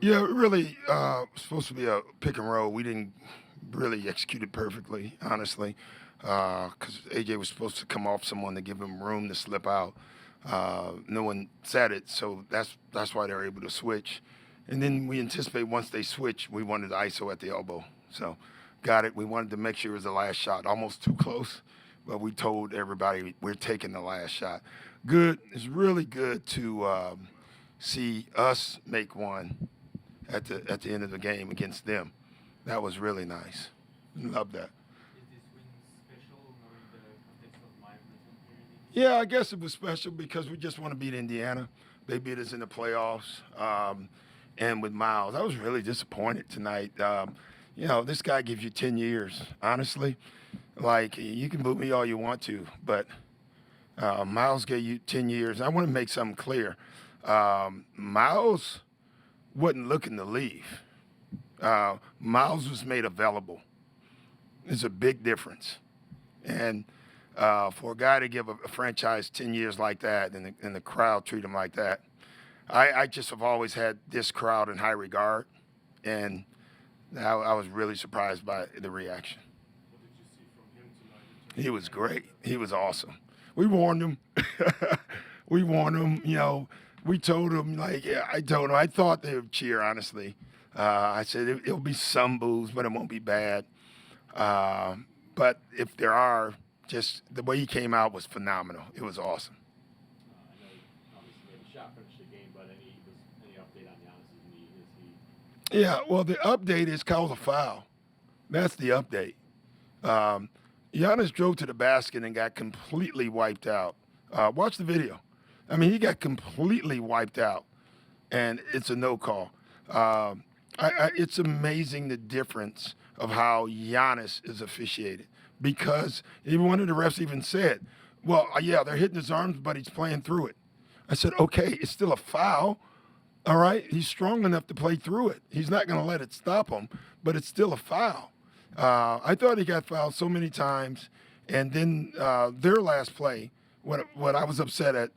Yeah, really supposed to be a pick and roll. We didn't really execute it perfectly, honestly, because AJ was supposed to come off someone to give him room to slip out. No one said it, so that's why they're able to switch. And then we anticipate once they switch, we wanted the ISO at the elbow. So got it. We wanted to make sure it was the last shot, almost too close, but we told everybody we're taking the last shot. Good. It's really good to see us make one at the end of the game against them. That was really nice. Love that. Is this win special knowing the context of my present here in Yeah, I guess it was special because we just want to beat Indiana. They beat us in the playoffs. And with Miles, I was really disappointed tonight. This guy gives you 10 years. Honestly, like you can boo me all you want to, but Miles gave you 10 years. I want to make something clear. Miles wasn't looking to leave. Miles was made available. It's a big difference. And for a guy to give a franchise 10 years like that and the crowd treat him like that, I just have always had this crowd in high regard. And I was really surprised by the reaction. What did you see from him tonight? He was great. He was awesome. We warned him. We warned him, we told him, yeah, I told him, I thought they would cheer, honestly. I said it'll be some boos, but it won't be bad. But if there are, just the way he came out was phenomenal. It was awesome. I know obviously made a shot finish the game, but any update on Giannis's knee? Is he? Yeah, well, the update is called a foul. That's the update. Giannis drove to the basket and got completely wiped out. Watch the video. I mean, he got completely wiped out, and it's a no call. It's amazing the difference of how Giannis is officiated because even one of the refs even said, well, yeah, they're hitting his arms, but he's playing through it. I said, okay, it's still a foul. All right, he's strong enough to play through it. He's not going to let it stop him, but it's still a foul. I thought he got fouled so many times, and then their last play, what I was upset at,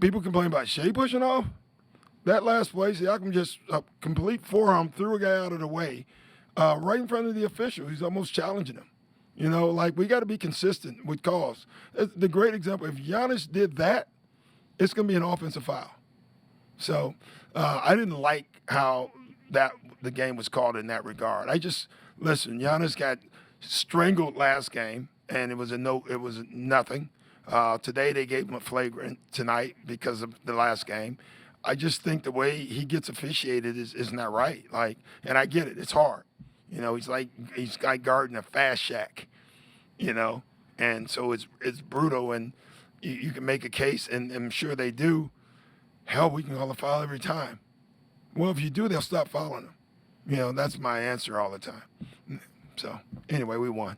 people complain about Shea pushing off. That last play, Siakam just a complete forearm threw a guy out of the way, right in front of the official. He's almost challenging him. We got to be consistent with calls. The great example, if Giannis did that, it's going to be an offensive foul. So I didn't like how the game was called in that regard. Listen, Giannis got strangled last game, and it was nothing. Today they gave him a flagrant tonight because of the last game. I just think the way he gets officiated is not right. And I get it. It's hard. He's guarding a fast shack, and so it's brutal. And you can make a case, and I'm sure they do. Hell, we can call a foul every time. Well, if you do, they'll stop fouling him. That's my answer all the time. So anyway, we won.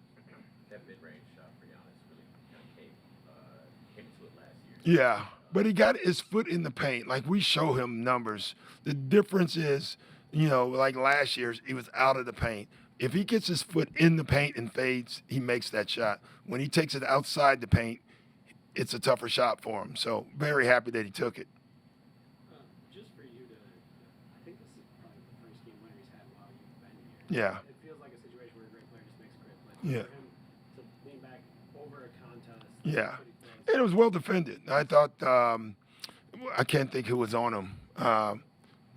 That mid-range shot for Giannis really kind of came to it last year. Yeah, but he got his foot in the paint. We show him numbers. The difference is, like last year, he was out of the paint. If he gets his foot in the paint and fades, he makes that shot. When he takes it outside the paint, it's a tougher shot for him. So very happy that he took it. Just for you I think this is probably the first game winner he's had while you've been here. Yeah. It feels like a situation where a great player just makes a great play. Yeah. For him to lean back over a contest. Yeah. pretty close. And it was well defended. I thought, I can't think who was on him.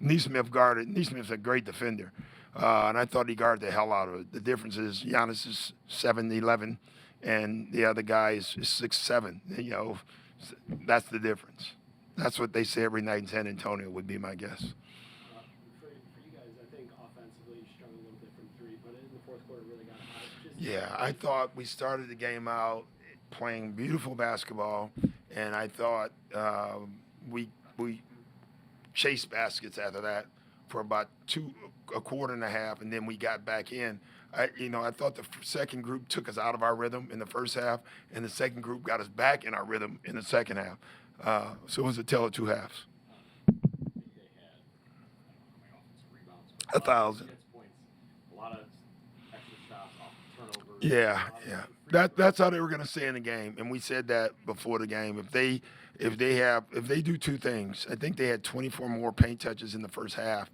Neesmith guarded. Neesmith's a great defender. And I thought he guarded the hell out of it. The difference is Giannis is 7'11", and the other guy is 6'7". That's the difference. That's what they say every night in San Antonio would be my guess. For you guys, I think offensively you struggled a little bit from three, but in the fourth quarter really got hot. Yeah, I thought we started the game out playing beautiful basketball, and I thought we chased baskets after that for about a quarter and a half, and then we got back in. I thought the second group took us out of our rhythm in the first half, and the second group got us back in our rhythm in the second half. So it was a tale of two halves. They had, I don't know how many offensive rebounds, but 1,000. Points, a lot of extra shots off turnovers. Yeah. That's how they were going to stay in the game, and we said that before the game. If they if they do two things, I think they had 24 more paint touches in the first half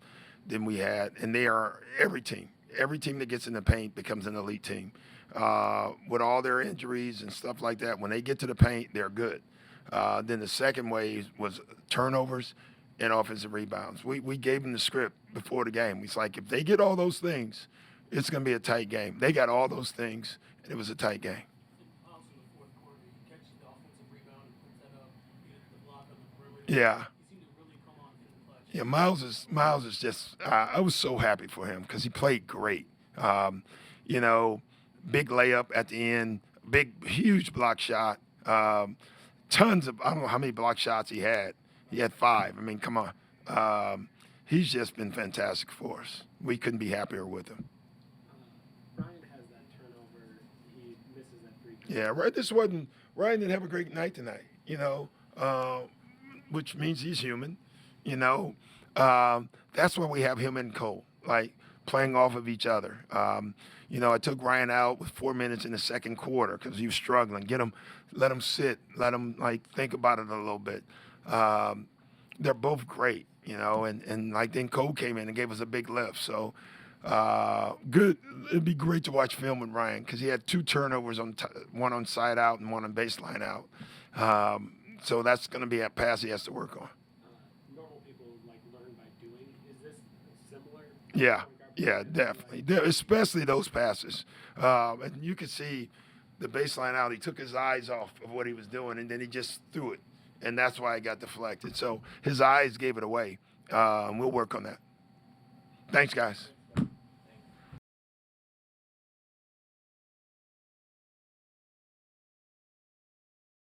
than we had, and they are every team that gets in the paint becomes an elite team. With all their injuries and stuff like that, when they get to the paint, they're good. Then the second way was turnovers and offensive rebounds. We gave them the script before the game. It's like if they get all those things, it's going to be a tight game. They got all those things, and it was a tight game. Also in the fourth quarter, he catches the offensive rebound and puts that up. He gets the block on the perimeter. Yeah. He seemed to really come on in the clutch. Yeah, Miles is just. I was so happy for him because he played great. You know, big layup at the end, huge block shot. Tons of. I don't know how many block shots he had. He had 5. I mean, come on. He's just been fantastic for us. We couldn't be happier with him. Ryan has that turnover. He misses that free throw. Yeah, right. Ryan didn't have a great night tonight. You know, which means he's human. You know, that's why we have him and Cole, like playing off of each other. You know, I took Ryan out with 4 minutes in the second quarter because he was struggling. Let him sit, let him like think about it a little bit. They're both great, you know, and like then Cole came in and gave us a big lift. So good. It'd be great to watch film with Ryan because he had 2 turnovers one on side out and one on baseline out. So that's going to be a pass he has to work on. Normal people like learn by doing. Is this similar? Yeah, definitely. Especially those passes. And you could see the baseline out. He took his eyes off of what he was doing, and then he just threw it. And that's why it got deflected. So his eyes gave it away. We'll work on that. Thanks, guys.